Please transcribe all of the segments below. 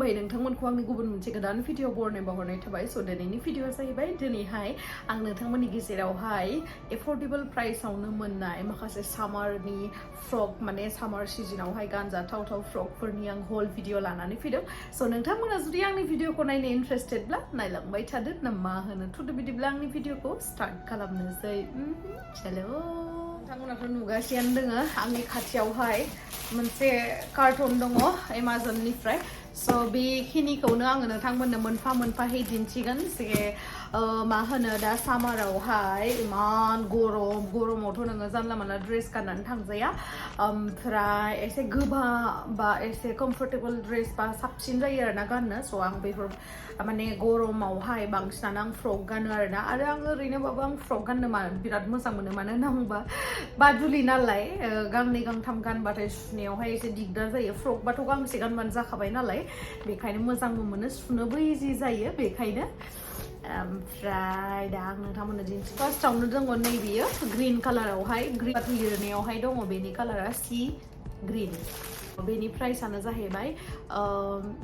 खुलुमबाय नोंथांमोनखौ आंनि गुबुन मोनसे गोदान भिडिअ बरनायबावहरनाय थाबाय स' दिनैनि भिडिअआ जाहैबाय दिनैहाय आं नोंथांमोननि गेजेरावहाय एफोर्डेबल प्राइसआवनो मोननाय माखासे सामारनि फ्रक माने सामार सिजनावहाय गानजाथाव फ्रकफोरनि आं होल भिडिअ लानानै फैदों स' नोंथांमोना जुदि आंनि भिडिअखौ नायनो इन्ट्रेस्टेडब्ला नायलांबाय थादो ना मा होनो थुदो बिदिब्ला आंनि भिडिअखौ स्टार्ट खालामनोसै चलो नोंथांमोनाथ' नुगासिनो दोङो आंनि खाथियावहाय मोनसे कार्टन दङ एमाजननिफ्राय स' बेखिनिखौनो आङो नोंथांमोननो मोनफा मोनफाहै दिन्थिगोन जे मा होनो दा सामारावहाय इमान गरमावथ' नोङो जानला मानला ड्रेस गाननानै थांजाया ओमफ्राय एसे गोबा बा एसे कम्फर्टेबल ड्रेस बा साबसिन जायो आरोना गाननो स' आं बेफोर माने गरमावहाय बांसिनानो आं फ्रक गानो आरोना आरो आं ओरैनोबाबो आं फ्रक गाननो बिराद मोजां मोनो मानो होनना बुंबा बादुलि नालाय गांनै गांथाम गानबाथाय सुनायावहाय एसे दिगदार जायो फ्रकबाथ' गांसे गानबानो जाखाबाय नालाय बेखायनो मोजांबो मोनो सुनोबो इजि जायो बेखायनो ओमफ्राय दा आं नोंथांमोननो दिन्थि फार्स्टआवनो दङ नैबेयो ग्रीन कालारावहाय ग्रीन लिरनायावहाय दङ बेनि कालारा सी ग्रीन बेनि प्राइसआनो जाहैबाय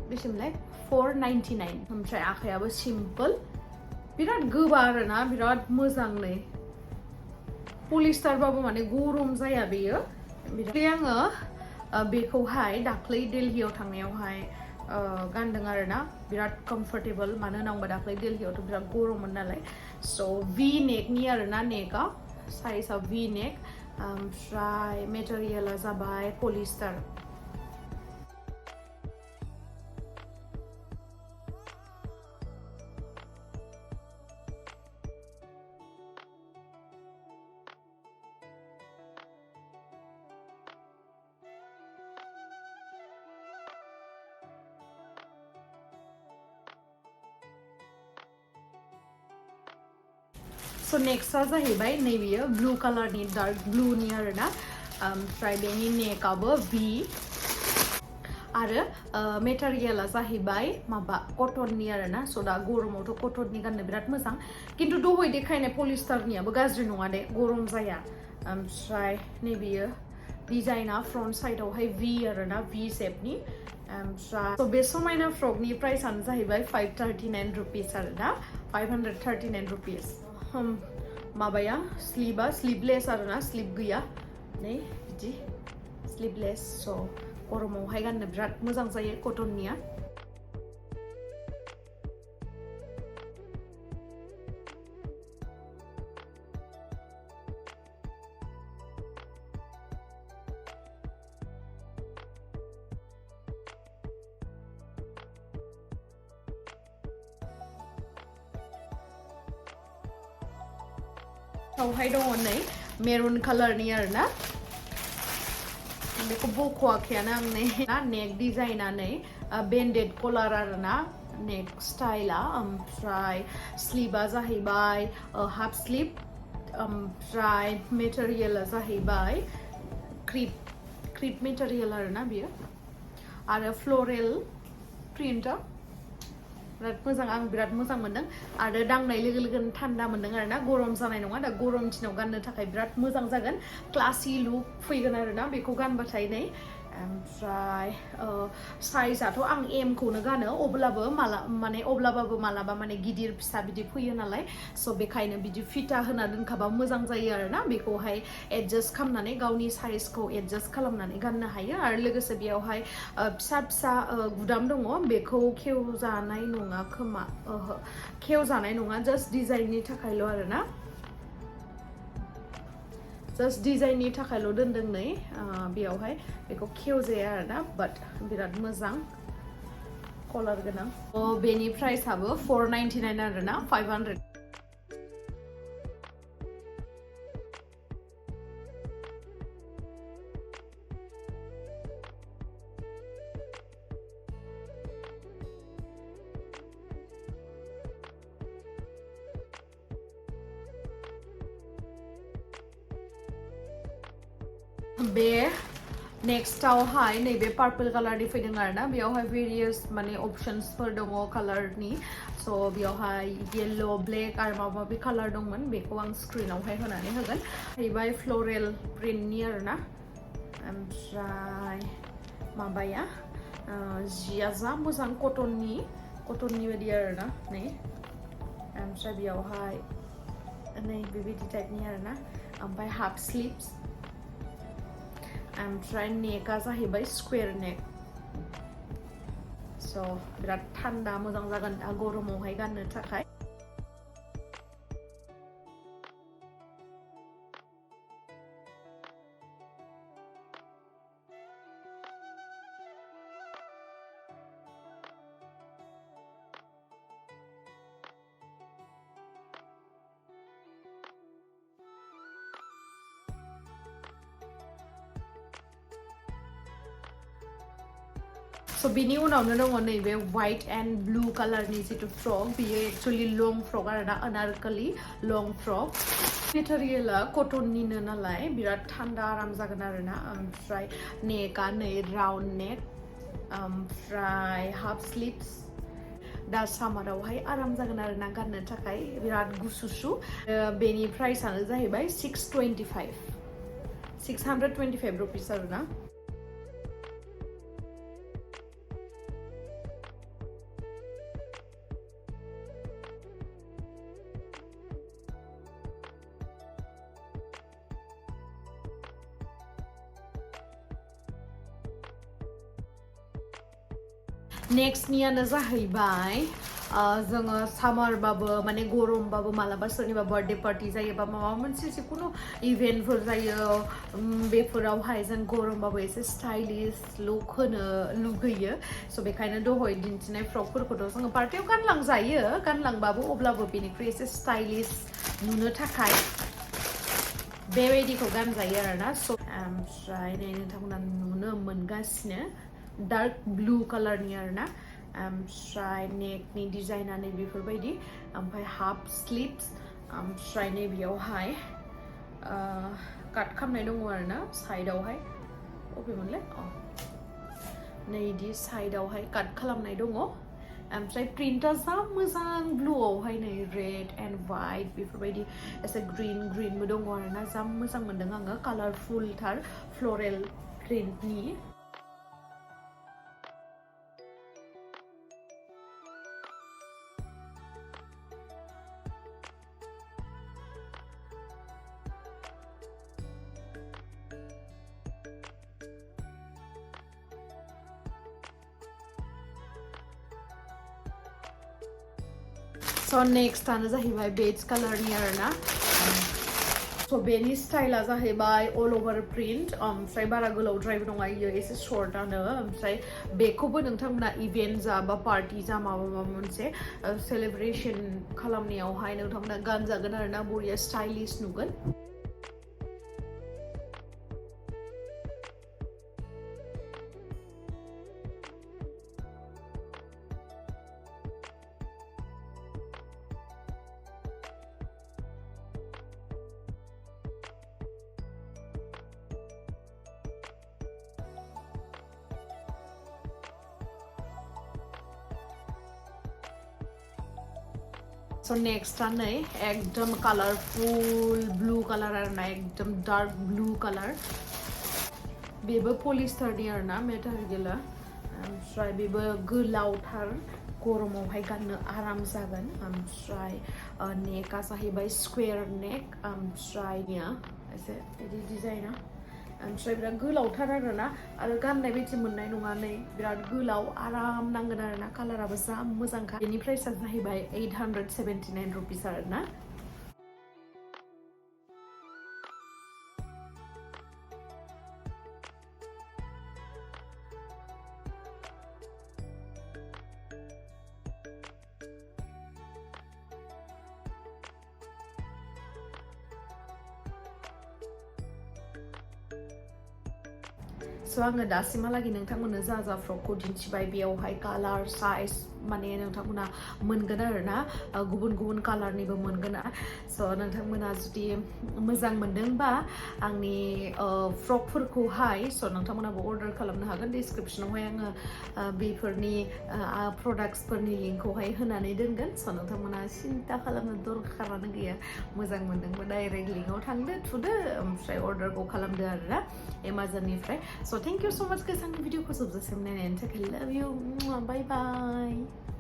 बेसेमोनलाय 499 ओमफ्राय आखायाबो सिम्पल बिराद गोबा आरोना बिराद मोजां नै पलिस्टारबाबो माने गरम जाया बेयो आङो बेखौहाय दाख्लै दिल्लीयाव थांनायावहाय गानदों आरोना बिराद कम्फर्टेबल मानो होनना बुंबा दाख्लै दिल्लीयावथ' बिराद गरममोन नालाय स' भि नेकनि आरोना नेकआ साइजआ भि नेक ओमफ्राय मेटेरियला जाबाय पलिस्टार स' नेक्स्टआ जाहैबाय नैबेयो ब्लू कालारनि डार्क ब्लूनि आरोना ओमफ्राय बेनि नेकआबो भि आरो मेटेरियला जाहैबाय माबा कटननि आरोना स' दा गरमावथ' कटननि गाननो बिराद मोजां खिन्थु दहाय देखायनाय पलिस्टारनियाबो गाज्रि नङा दे गरम जाया ओमफ्राय नैबेयो डिजाइना फ्रन्ट साइडआवहाय भि आरोना भि शेपनि ओमफ्राय स' बे समायना फ्रकनि प्राइसआनो जाहैबाय 539 रुपिस आरोना 539 रुपिस माबाया स्लिभा स्लिभलेस आरोना स्लिभ गैया नै बिदि स्लिभलेस स' गरमावहाय गाननो बिराद मोजां जायो कटननिया हाय दङ नै मेरुन कालारनि आरोना बेखौ बख'वाखैयानो आं नै नेक डिजाइना नै बेन्डेड कलार आरोना नेक स्टाइला ओमफ्राय स्लिभआ जाहैबाय हाफ स्लिभ ओमफ्राय मेटेरियला जाहैबाय क्रिप मेटेरियल आरोना बियो आरो फ्लरेल प्रिन्टआ बिराद मोजां आं बिराद मोजां मोनदों आरो दांनाय लोगो लोगोनो थान्दा मोनदों आरोना गरम जानाय नङा दा गरम दिनाव गाननो थाखाय बिराद मोजां जागोन क्लासि लुक फैगोन आरोना बेखौ गानबाथाय नै ओमफ्राय साइजआथ' आं एम खौनो गानो अब्लाबो मालाबा माने गिदिर फिसा बिदि फैयो नालाय स' बेखायनो बिदि फिटा होना दोनखाबा मोजां जायो आरोना बेखौहाय एडजास्ट खालामनानै गावनि साइजखौ एडजास्ट खालामनानै गाननो हायो आरो लोगोसे बेयावहाय फिसा गुदाम दङ बेखौ खेवजानाय नङा खोमा खेवजानाय नङा जास्ट डिजाइननि थाखायल' आरोना जास्ट डिजाइननि थाखायल' दोनदों नै बेयावहाय बेखौ खेवजाया आरोना बाट बिराद मोजां कलार गोनां बेनि प्राइसआबो 499 आरोना 500 बे नेक्स्टआवहाय नैबे पार्पल कालारनि फैदों आरोना बेयावहाय भेरियास माने अपशन्सफोर दङ कालारनि स' बेयावहाय येल्ल' ब्लेक आरो माबा माबि कालार दंमोन बेखौ आं स्क्रिनावहाय होनानै होगोन जाहैबाय फ्लरेल प्रिन्टनि आरोना ओमफ्राय माबाया जिया जा मोजां कटननि बायदि आरोना नै ओमफ्राय बेयावहाय नै बेबायदि टाइपनि आरोना ओमफ्राय हाफ स्लिभ्स ओमफ्राय नेकआ जाहैबाय स्कुवेर नेक स' बिराद थान्दा मोजां जागोन दा गरमावहाय गाननो थाखाय So bini unawno dङ nैबे white and blue colorनि जितु फ्रक बियो एक्चुअली लं फ्रक आरोना अनारकलि लं फ्रक मेटेरियला कटननिनो नालाय बिराद थान्दा आराम जागोन आरोना ओमफ्राय नेकआ नै राउन्ड नेक ओमफ्राय हाफ स्लिभ्स दा सामारावहाय आराम जागोन आरोना गाननो थाखाय बिराद गुसुसु बेनि प्राइसआनो जाहैबाय 625 रुपिस आरोना नेक्स्ट नियानो जाहैबाय जोङो सामारबाबो माने गरमबाबो मालाबा सोरनिबा बार्थडे पार्टी जायोबा माबा मोनसे जिखुनु इभेन्टफोर जायो बेफोरावहाय जों गरमबाबो एसे स्टाइलिश लुक होनो लुगैयो स' बेखायनो दहाय दिन्थिनाय फ्रकफोरखौथ' जोङो पार्टियाव गानलांजायो गानलांबाबो अब्लाबो बेनिख्रुइ एसे स्टाइलिश नुनो थाखाय बेबायदिखौ गानजायो आरोना स' ओमफ्राय नै नोंथांमोना नुनो मोनगासिनो डार्क ब्लू कलरनि आरोना ओमफ्राय नेकनि डिजाइना नै बेफोरबायदि ओमफ्राय हाफ स्लिभ्स ओमफ्राय नै बेयावहाय काट खालामनाय दङ आरोना साइडआवहाय अबेमोनलाय नै इदि साइडआवहाय काट खालामनाय दङ ओमफ्राय प्रिन्टआ जा मोजां ब्लुआवहाय नै रेड एन्ड वाइट बेफोरबायदि एसे ग्रीनबो दङ आरोना जा मोजां मोनदों आङो कालारफुलथार फ्लरेल प्रिन्टनि So next आनो जाहैबाय बेज कलरनि आरोना so बेनि स्टाइला जाहैबाय all over print ओमफ्राय बारा गोलावद्रायबो नङा इयो एसे शर्टआनो ओमफ्राय बेखौबो नोंथांमोना इभेन्ट जा बा पार्टी जा माबा मोनसे सेलिब्रेशन खालामनायावहाय नोंथांमोना गानजागोन आरोना बरिया स्टाइलिश नुगोन So next आनै एकदम कलरफुल ब्लू कलर आरोना एकदम डार्क ब्लू कलर बेबो पलिस्टारनि आरोना मेटेरियला ओमफ्राय बेबो गोलावथार गरमावहाय गाननो आराम जागोन ओमफ्राय नेकआ जाहैबाय स्कुवेर नेक ओमफ्राय एसे बिदि डिजाइना ओमफ्राय बिराद गोलावथार आरोना आरो गाननाय बायदि मोननाय नङा नै बिराद गोलाव आराम नांगोन आरोना कालाराबो जा मोजांखा बेनि प्राइसआ जाहैबाय 879 रुपिस आरोना So आङो दासिमहालागै नोंथांमोननो जा फ्रकखौ दिन्थिबाय बेयावहाय कालार साइज माने नोंथांमोना मोनगोन आरोना गुबुन गुबुन कालारनिबो मोनगोन स' नोंथांमोना जुदि मोजां मोनदोंबा आंनि फ्रकफोरखौहाय स' नोंथांमोनाबो अर्डार खालामनो हागोन डिसक्रिपशनावहाय आङो बेफोरनि प्रडाक्ट्सफोरनि लिंकखौहाय होनानै दोनगोन स' नोंथांमोना सिन्था खालामनो दरखारानो गैया मोजां मोनदोंबा डाइरेक्ट लिंकआव थांदो थुदो ओमफ्राय अर्डारखौ खालामदो आरोना एमाजननिफ्राय स' thank you so much guys आंनि भिडिअखौ जोबजासिम नायनायनि थाखाय love you bye bye